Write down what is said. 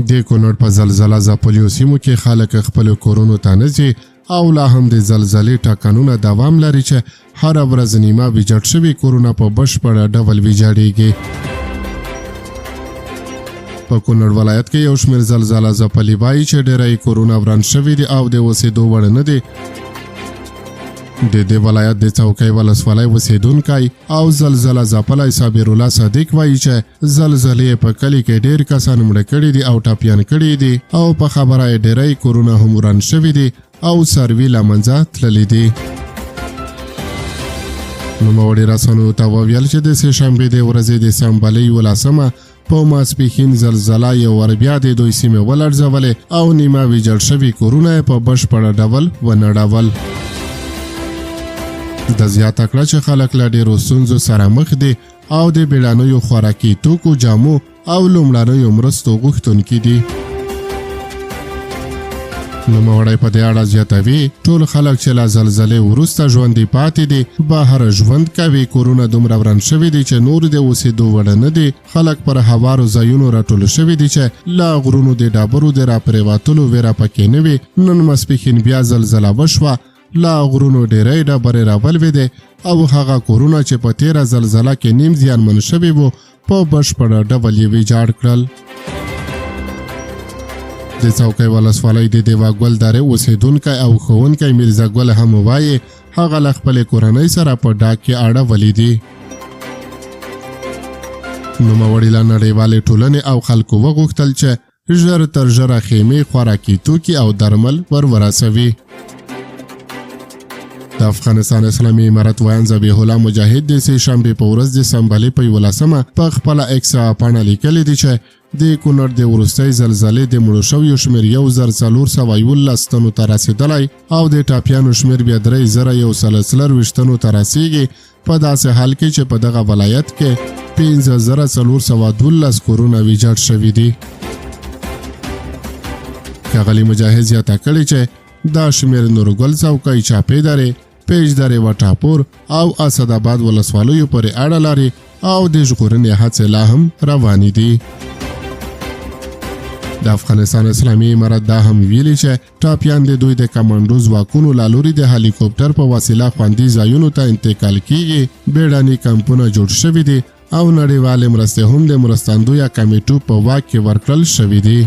د کونړ په زلزله ځپلیو سیمو کې خلک خپل کورونو ته نه ځي او لا هم د زلزلې ټاکنونه دوام لري چې هر ورځ نیمه ویجاړ شوي کورونه په بشپړه ډول ویجاړیږي. په کونړ ولایت کې یو شمېر زلزله ځپلي وایي چې ډېری کورونه وران شوي دي او د اوسېدو وړ نه دي. د دې ولایت د څوکۍ ولسوالۍ اوسېدونکی او زلزله ځپلی صابر الله صدیق وایي چې زلزلې په کلي کې ډېر کسان مړه کړي دي او ټپیان کړي دي او په خبره یې ډېری کورونه هم وران شوي دي او څاروي له منځه تللي دي. نوموړي رسنیو ته وویل چې د سهشنبې د ورځې د سنبلې 11 په ماسپښین زلزله یو ور بیا د دوی سیمې ولړزولې او نیمه ویجاړ شوي کورونه په بشپړه ډول ونړول. د زیاته کړه چې خلک له ډېرو ستونزو سره مخ دي او د بیړنیو خوراکي توکو، جامو او لومړنیو مرستو غوښتونکي دي. نوموړی په دې اړه زیاتوي ټول خلک چې له زلزلې وروسته ژوندي پاتې دي بهر ژوند کوي. کورونه دومره وران شوي دي چې نور د اوسېدو وړ نه دي. خلک پر هوارو ځایونو راټول شوي دي چې له غرونو د ډبرو د راپرېوتلو ویره پکې نه وي. نن ماسپښین بیا زلزله وشوه، لا غرونو ډېری ډبرې راولوېدې او هغه کورونه چې په تېره زلزله کې نیم زیانمن شوي وو په بشپړه ډول یې ویجاړ کړل. د څوکۍ ولسوالۍ د دیواګل درې اوسېدونکی او ښوونکی میرزا ګل هم وایي هغه له خپلې کورنۍ سره په ډاګ کې اړولي دي. نوموړي له نړیوالې ټولنې او خلکو وغوښتل چې ژر تر ژره خیمې، خوراکي توکي او درمل ورسوي. د افغانستان اسلامي امارت ویان ذبیح الله مجاهد د سهشنبې په ورځ د سنبلې په 11 په خپله ایکس پاڼه لیکلي دي چې د کونړ د وروستۍ زلزلې د مړو شویو شمېر 1411 تنو ته رسېدلی او د ټاپیانو شمېر بیا 3124 تنو ته رسېږي، په داسې حال کې چې په دغه ولایت کې 15412 کورونه ویجاړ شوي دي. ښاغلي مجاهد زیاته کړې چې دا شمېر نورګل څوکۍ، چاپې درې، پیج درې و ټاپور او اسداباد ولسوالیو پورې اړه لري او د ژغورنې هڅې لا هم روانې دي. د افغانستان اسلامي امارت دا هم ویلي چې ټاپیان د دوی د کمانډو ځواکونو له لوري د هلیکوپټر په وسیله خوندي ځایونو ته انتقال کیږي. بیړني کمپونه جوړ شوي دي او نړیوالې مرستې هم د مرستندویه کمیټو په واک کې ورکړل شوي دي.